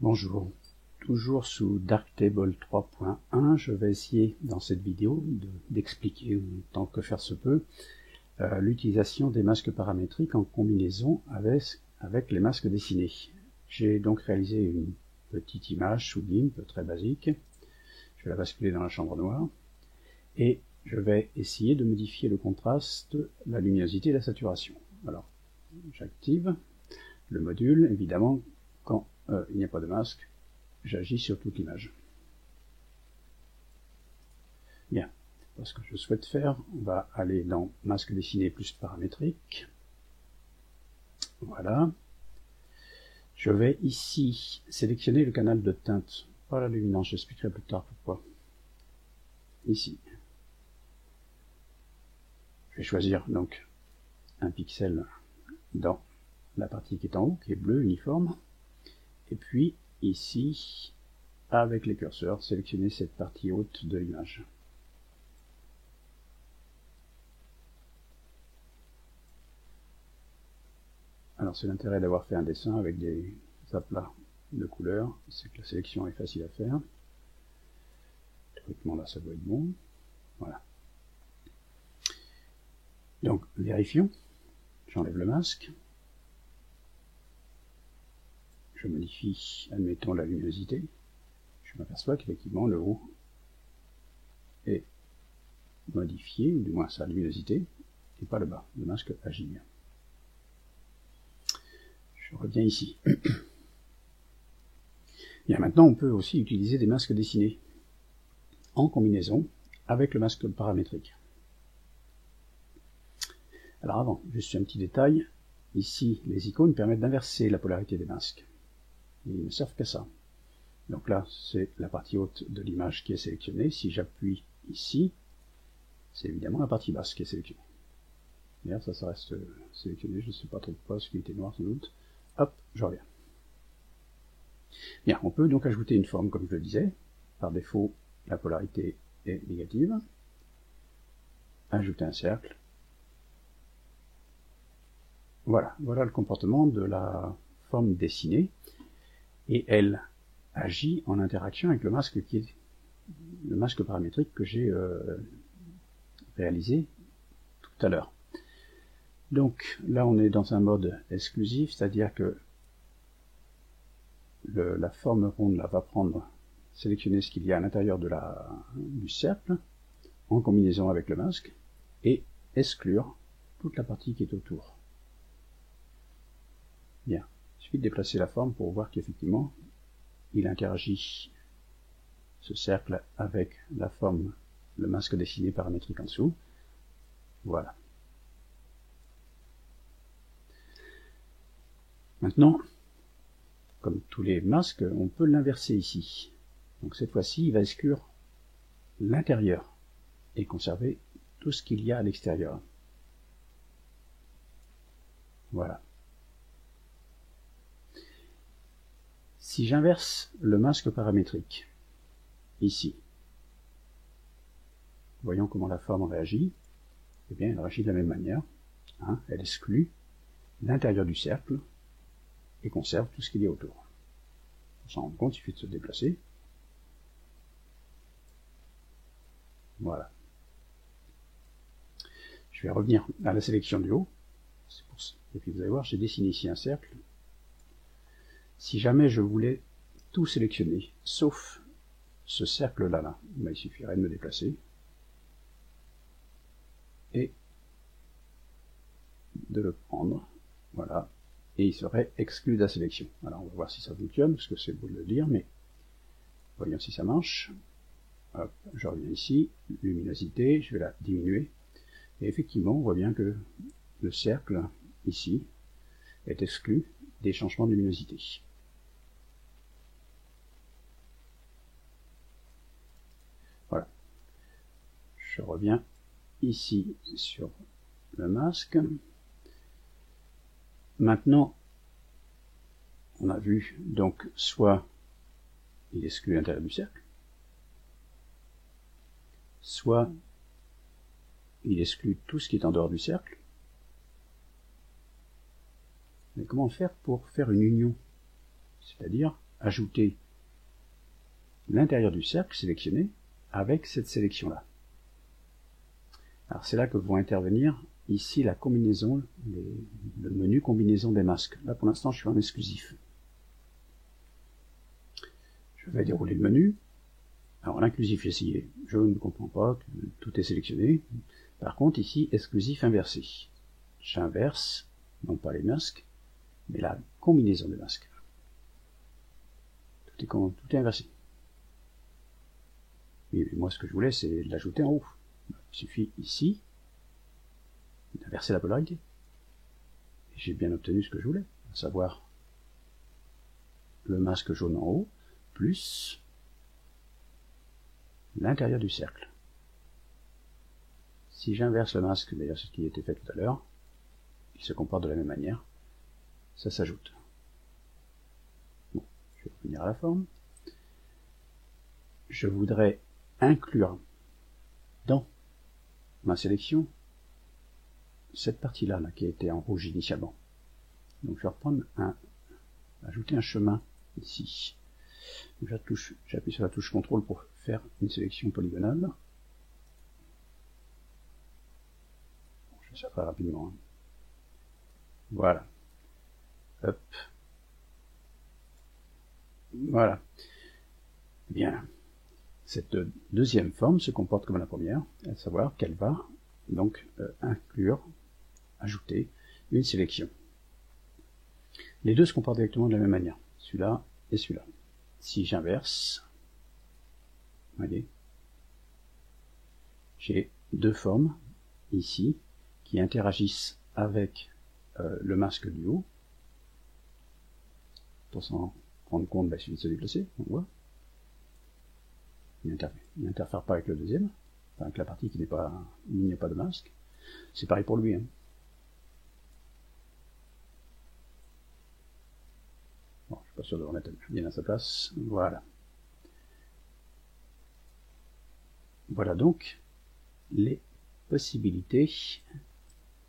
Bonjour, toujours sous Darktable 3.1, je vais essayer dans cette vidéo d'expliquer, tant que faire se peut, l'utilisation des masques paramétriques en combinaison avec les masques dessinés. J'ai donc réalisé une petite image sous GIMP très basique, je vais la basculer dans la chambre noire, et je vais essayer de modifier le contraste, la luminosité et la saturation. Alors, j'active le module, évidemment, quand il n'y a pas de masque, j'agis sur toute l'image. Bien, pour ce que je souhaite faire, on va aller dans masque dessiné plus paramétrique. Voilà. Je vais ici sélectionner le canal de teinte, pas la luminance, j'expliquerai plus tard pourquoi. Ici. Je vais choisir donc un pixel dans la partie qui est en haut, qui est bleu, uniforme. Et puis, ici, avec les curseurs, sélectionner cette partie haute de l'image. Alors, c'est l'intérêt d'avoir fait un dessin avec des aplats de couleurs, c'est que la sélection est facile à faire. Théoriquement, là, ça doit être bon. Voilà. Donc, vérifions. J'enlève le masque. Je modifie, admettons, la luminosité. Je m'aperçois qu'effectivement, le haut est modifié, ou du moins sa luminosité, et pas le bas. Le masque agit bien. Je reviens ici. Bien, maintenant, on peut aussi utiliser des masques dessinés en combinaison avec le masque paramétrique. Alors avant, juste un petit détail. Ici, les icônes permettent d'inverser la polarité des masques. Ils ne servent qu'à ça. Donc là, c'est la partie haute de l'image qui est sélectionnée. Si j'appuie ici, c'est évidemment la partie basse qui est sélectionnée. D'ailleurs, ça reste sélectionné, je ne sais pas trop pourquoi, parce qu'il était noir sans doute. Hop, je reviens. Bien, on peut donc ajouter une forme, comme je le disais. Par défaut, la polarité est négative. Ajouter un cercle. Voilà, voilà le comportement de la forme dessinée. Et elle agit en interaction avec le masque paramétrique que j'ai réalisé tout à l'heure. Donc là on est dans un mode exclusif, c'est-à-dire que la forme ronde là, va sélectionner ce qu'il y a à l'intérieur du cercle, en combinaison avec le masque, et exclure toute la partie qui est autour. Bien, il suffit de déplacer la forme pour voir qu'effectivement, il interagit, ce cercle, avec la forme, le masque dessiné paramétrique en dessous. Voilà. Maintenant, comme tous les masques, on peut l'inverser ici. Donc cette fois-ci, il va exclure l'intérieur et conserver tout ce qu'il y a à l'extérieur. Voilà. Si j'inverse le masque paramétrique, ici, voyons comment la forme réagit, eh bien elle réagit de la même manière. Hein, elle exclut l'intérieur du cercle et conserve tout ce qu'il y a autour. Pour s'en rendre compte, il suffit de se déplacer. Voilà. Je vais revenir à la sélection du haut. Et puis vous allez voir, j'ai dessiné ici un cercle. Si jamais je voulais tout sélectionner, sauf ce cercle-là, il suffirait de me déplacer et de le prendre, voilà, et il serait exclu de la sélection. Alors on va voir si ça fonctionne, parce que c'est beau de le dire, mais voyons si ça marche. Hop, je reviens ici, luminosité, je vais la diminuer, et effectivement on voit bien que le cercle, ici, est exclu des changements de luminosité. Voilà. Je reviens ici sur le masque. Maintenant, on a vu, donc, soit il exclut l'intérieur du cercle, soit il exclut tout ce qui est en dehors du cercle. Mais comment faire pour faire une union? C'est-à-dire ajouter l'intérieur du cercle sélectionné avec cette sélection-là. Alors c'est là que vont intervenir ici la combinaison, le menu combinaison des masques. Là pour l'instant je suis en exclusif. Je vais dérouler le menu. Alors l'inclusif j'ai essayé, je ne comprends pas, tout est sélectionné. Par contre ici exclusif inversé. J'inverse, non pas les masques, mais la combinaison des masques. Tout est inversé. Et moi ce que je voulais c'est l'ajouter en haut. Il suffit ici d'inverser la polarité. Et j'ai bien obtenu ce que je voulais, à savoir le masque jaune en haut, plus l'intérieur du cercle. Si j'inverse le masque, d'ailleurs c'est ce qui a été fait tout à l'heure, il se comporte de la même manière, ça s'ajoute. Bon, je vais revenir à la forme. Je voudrais inclure dans ma sélection cette partie-là là, qui a été en rouge initialement. Donc je vais reprendre ajouter un chemin ici. J'appuie sur la touche CTRL pour faire une sélection polygonale. Bon, je fais ça très rapidement. Hein. Voilà. Hop. Voilà. Bien. Cette deuxième forme se comporte comme la première, à savoir qu'elle va donc ajouter une sélection. Les deux se comportent directement de la même manière, celui-là et celui-là. Si j'inverse, voyez, j'ai deux formes ici qui interagissent avec le masque du haut. Pour s'en rendre compte, il suffit de se déplacer, on voit. Il n'interfère pas avec le deuxième, enfin avec la partie qui n'est pas, où il n'y a pas de masque. C'est pareil pour lui. Hein. Bon, je suis pas sûr de le remettre bien à sa place. Voilà. Voilà donc les possibilités,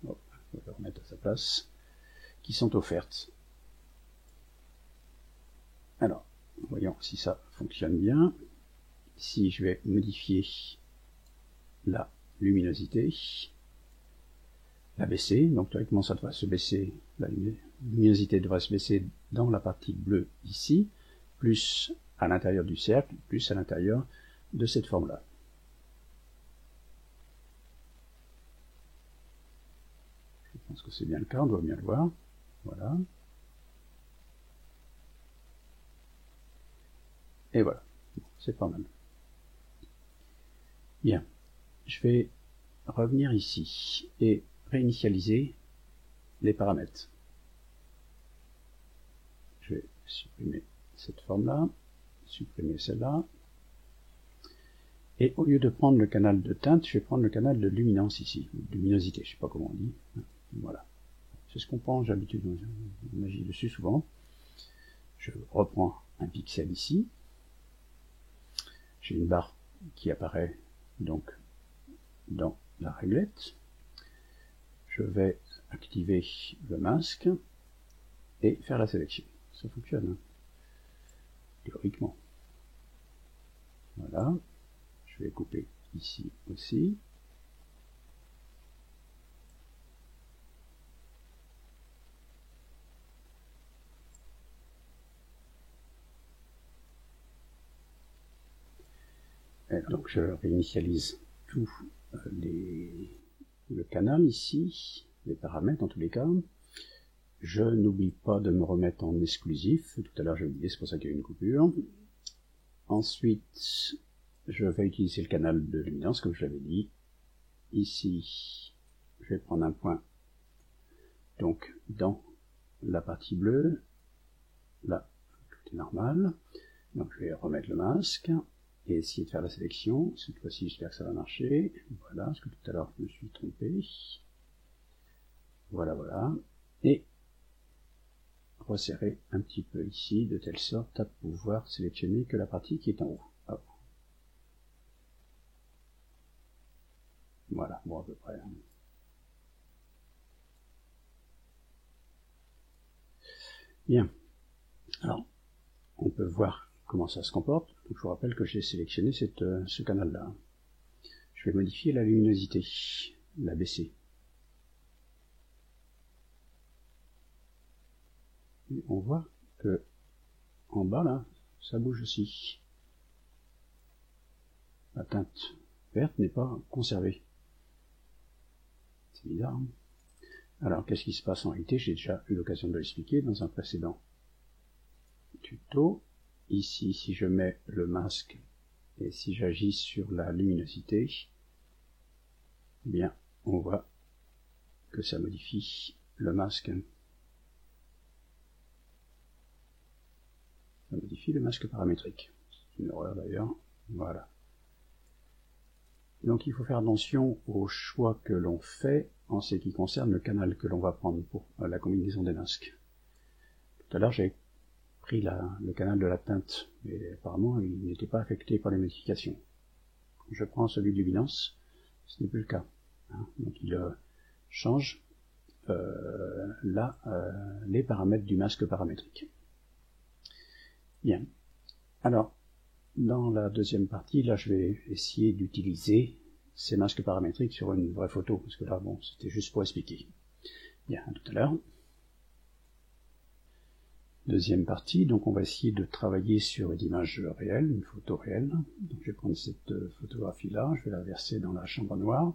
on va le remettre à sa place, qui sont offertes. Alors, voyons si ça fonctionne bien. Ici, je vais modifier la luminosité, la baisser. Donc, théoriquement, ça devrait se baisser, la luminosité devrait se baisser dans la partie bleue ici, plus à l'intérieur du cercle, plus à l'intérieur de cette forme-là. Je pense que c'est bien le cas, on doit bien le voir. Voilà. Et voilà, c'est pas mal. Bien, je vais revenir ici et réinitialiser les paramètres. Je vais supprimer cette forme-là, supprimer celle-là, et au lieu de prendre le canal de teinte, je vais prendre le canal de luminance ici, luminosité, je ne sais pas comment on dit. Voilà, c'est ce qu'on prend, j'ai l'habitude, on agit dessus souvent. Je reprends un pixel ici, j'ai une barre qui apparaît donc dans la réglette. Je vais activer le masque et faire la sélection. Ça fonctionne, hein, théoriquement. Voilà. Je vais couper ici aussi. Et donc je réinitialise tout le canal ici, les paramètres en tous les cas. Je n'oublie pas de me remettre en exclusif. Tout à l'heure j'ai oublié, c'est pour ça qu'il y a eu une coupure. Ensuite, je vais utiliser le canal de luminance, comme je l'avais dit. Ici, je vais prendre un point donc dans la partie bleue. Là, tout est normal. Donc je vais remettre le masque et essayer de faire la sélection. Cette fois-ci, j'espère que ça va marcher. Voilà, parce que tout à l'heure, je me suis trompé. Voilà, voilà. Et resserrer un petit peu ici, de telle sorte à pouvoir sélectionner que la partie qui est en haut. Hop. Voilà, bon à peu près. Bien. Alors, on peut voir comment ça se comporte. Donc je vous rappelle que j'ai sélectionné ce canal-là. Je vais modifier la luminosité, la baisser. Et on voit que en bas là, ça bouge aussi. La teinte verte n'est pas conservée. C'est bizarre. Hein? Alors qu'est-ce qui se passe en réalité? J'ai déjà eu l'occasion de l'expliquer dans un précédent tuto. Ici, si je mets le masque et si j'agis sur la luminosité, eh bien, on voit que ça modifie le masque. Ça modifie le masque paramétrique. C'est une horreur d'ailleurs. Voilà. Donc il faut faire attention aux choix que l'on fait en ce qui concerne le canal que l'on va prendre pour la combinaison des masques. Tout à l'heure j'ai pris le canal de la teinte, mais apparemment il n'était pas affecté par les modifications. Quand je prends celui de luminance, ce n'est plus le cas. Hein. Donc il change les paramètres du masque paramétrique. Bien. Alors, dans la deuxième partie, là je vais essayer d'utiliser ces masques paramétriques sur une vraie photo, parce que là, bon, c'était juste pour expliquer. Bien, à tout à l'heure. Deuxième partie, donc on va essayer de travailler sur une image réelle, une photo réelle. Donc je vais prendre cette photographie-là, je vais la verser dans la chambre noire.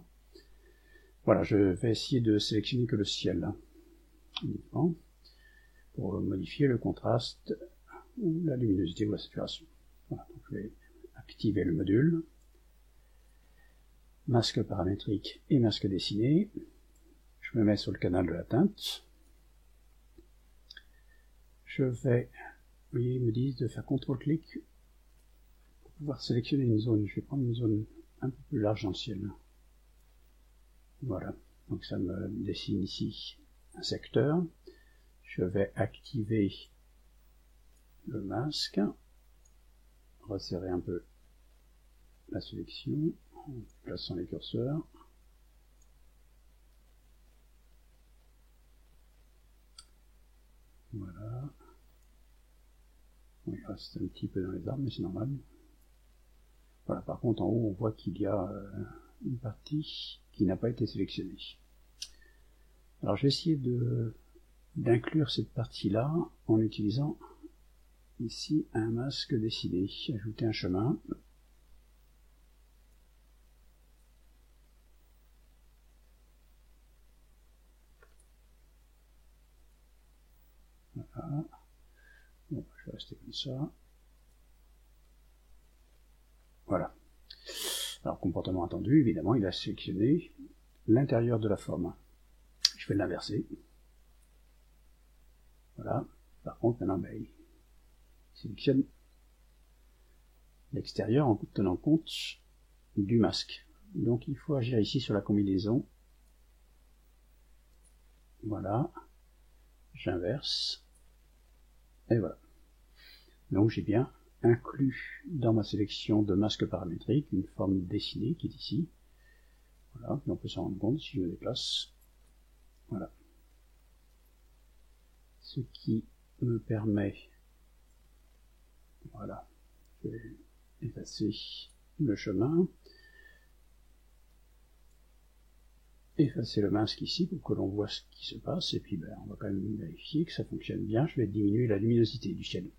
Voilà, je vais essayer de sélectionner que le ciel, uniquement, pour modifier le contraste, ou la luminosité ou la saturation. Voilà, donc je vais activer le module, masque paramétrique et masque dessiné. Je me mets sur le canal de la teinte. Je vais, vous voyez, ils me disent de faire CTRL-clic pour pouvoir sélectionner une zone. Je vais prendre une zone un peu plus large dans le ciel. Voilà, donc ça me dessine ici un secteur. Je vais activer le masque, resserrer un peu la sélection, en plaçant les curseurs. Voilà. Oui, il reste un petit peu dans les arbres, mais c'est normal. Voilà, par contre, en haut, on voit qu'il y a une partie qui n'a pas été sélectionnée. Alors, je vais essayer d'inclure cette partie-là en utilisant ici un masque dessiné. Ajouter un chemin. Voilà. Bon, je vais rester comme ça. Voilà. Alors, comportement attendu, évidemment, il a sélectionné l'intérieur de la forme. Je vais l'inverser. Voilà. Par contre, maintenant, il sélectionne l'extérieur en tenant compte du masque. Donc, il faut agir ici sur la combinaison. Voilà. J'inverse. Et voilà. Donc, j'ai bien inclus dans ma sélection de masque paramétrique une forme dessinée qui est ici. Voilà, on peut s'en rendre compte si je me déplace. Voilà. Ce qui me permet, voilà, je vais effacer le chemin, effacer le masque ici pour que l'on voit ce qui se passe, et puis on va quand même vérifier que ça fonctionne bien. Je vais diminuer la luminosité du ciel.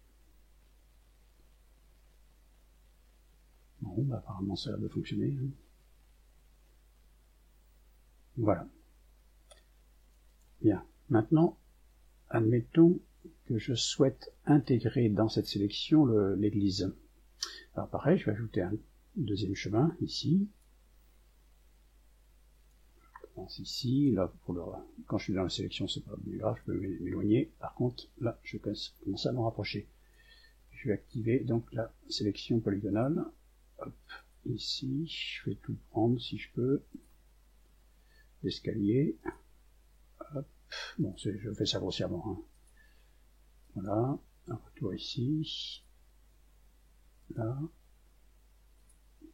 Bon, apparemment ça a l'air de fonctionner. Hein. Voilà. Bien. Maintenant, admettons que je souhaite intégrer dans cette sélection l'église. Alors pareil, je vais ajouter un deuxième chemin ici. Je commence ici. Là, quand je suis dans la sélection, c'est pas plus grave, je peux m'éloigner. Par contre, là, je commence à me rapprocher. Je vais activer donc la sélection polygonale. Hop, ici, je vais tout prendre si je peux. L'escalier. Hop, bon, je fais ça grossièrement. Hein. Voilà, un retour ici. Là.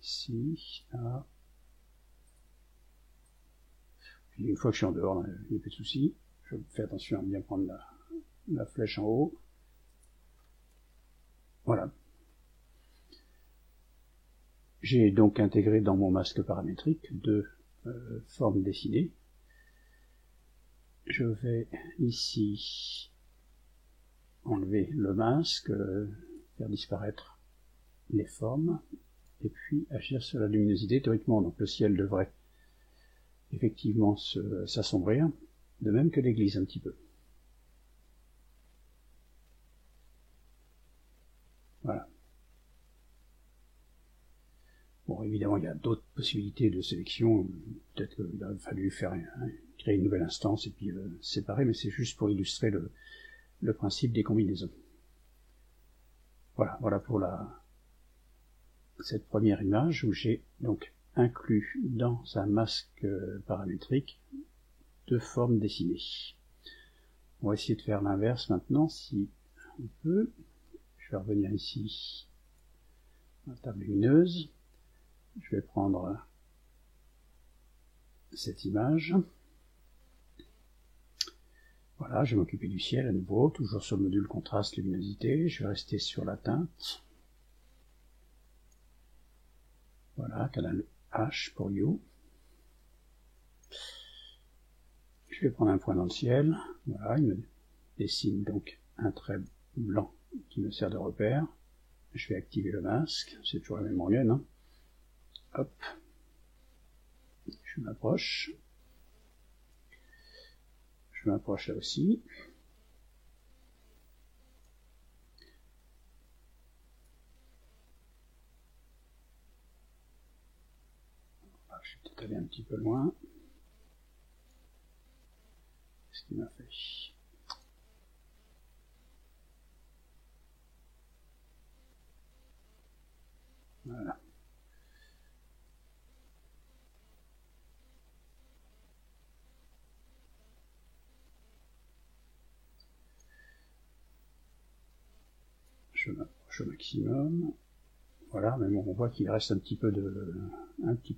Ici, là. Puis une fois que je suis en dehors, il n'y a plus de souci. Je fais attention à bien prendre la flèche en haut. Voilà. J'ai donc intégré dans mon masque paramétrique deux formes dessinées. Je vais ici enlever le masque, faire disparaître les formes, et puis agir sur la luminosité théoriquement. Donc le ciel devrait effectivement s'assombrir, de même que l'église un petit peu. Voilà. Bon, évidemment, il y a d'autres possibilités de sélection. Peut-être qu'il a fallu créer une nouvelle instance et puis séparer, mais c'est juste pour illustrer le principe des combinaisons. Voilà pour cette première image où j'ai donc inclus dans un masque paramétrique deux formes dessinées. On va essayer de faire l'inverse maintenant, si on peut. Je vais revenir ici à la table lumineuse. Je vais prendre cette image. Voilà, je vais m'occuper du ciel à nouveau, toujours sur le module contraste luminosité. Je vais rester sur la teinte. Voilà, canal H pour You. Je vais prendre un point dans le ciel. Voilà, il me dessine donc un trait blanc qui me sert de repère. Je vais activer le masque, c'est toujours la même rengaine. Hein. Hop, je m'approche. Je m'approche là aussi. Je suis peut-être allé un petit peu loin. Qu'est-ce qu'il m'a fait? Voilà. Je m'approche au maximum. Voilà, mais bon, on voit qu'il reste un petit peu de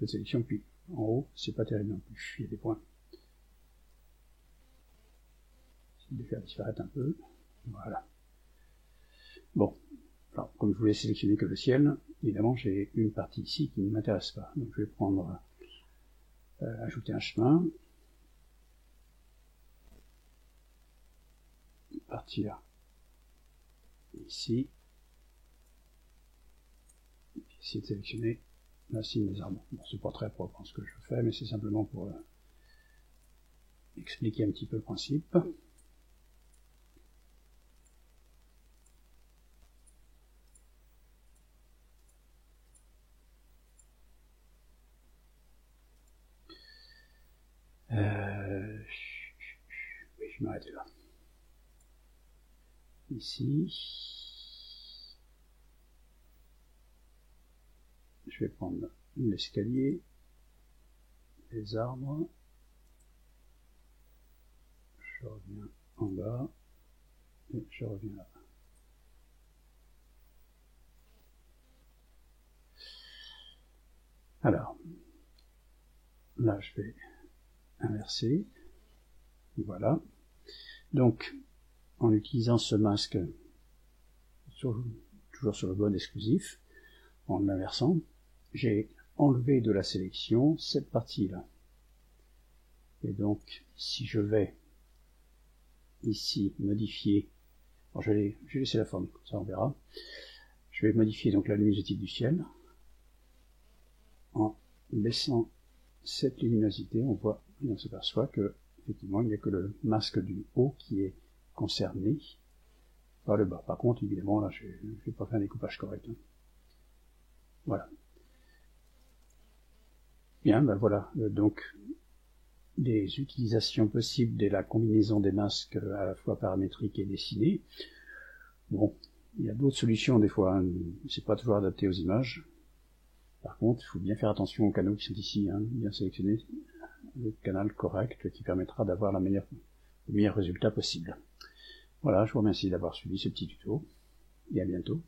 sélection, puis en haut, c'est pas terrible non plus. Il y a des points. Je vais les faire disparaître un peu. Voilà. Bon. Alors, comme je voulais sélectionner que le ciel, évidemment, j'ai une partie ici qui ne m'intéresse pas. Donc, je vais prendre, ajouter un chemin, partir ici, et puis essayer de sélectionner la cime des arbres. Bon, c'est pas très propre ce que je fais, mais c'est simplement pour expliquer un petit peu le principe. Oui, je vais m'arrêter là. Ici, je vais prendre l'escalier, les arbres, je reviens en bas, et je reviens là. Alors, là je vais inverser, voilà. Donc, en utilisant ce masque, toujours sur le mode exclusif, en l'inversant, j'ai enlevé de la sélection cette partie-là. Et donc, si je vais ici modifier, alors je vais laisser la forme, comme ça on verra. Je vais modifier donc la luminosité du ciel. En baissant cette luminosité, on voit, et on s'aperçoit que, effectivement, il n'y a que le masque du haut qui est concerné par le bas. Par contre, évidemment, là, je vais pas faire un découpage correct. Hein. Voilà. Bien, ben voilà. Donc, des utilisations possibles de la combinaison des masques à la fois paramétriques et dessinés. Bon, il y a d'autres solutions des fois. Hein. C'est pas toujours adapté aux images. Par contre, il faut bien faire attention aux canaux qui sont ici, hein, bien sélectionner le canal correct qui permettra d'avoir le meilleur résultat possible. Voilà, je vous remercie d'avoir suivi ce petit tuto et à bientôt.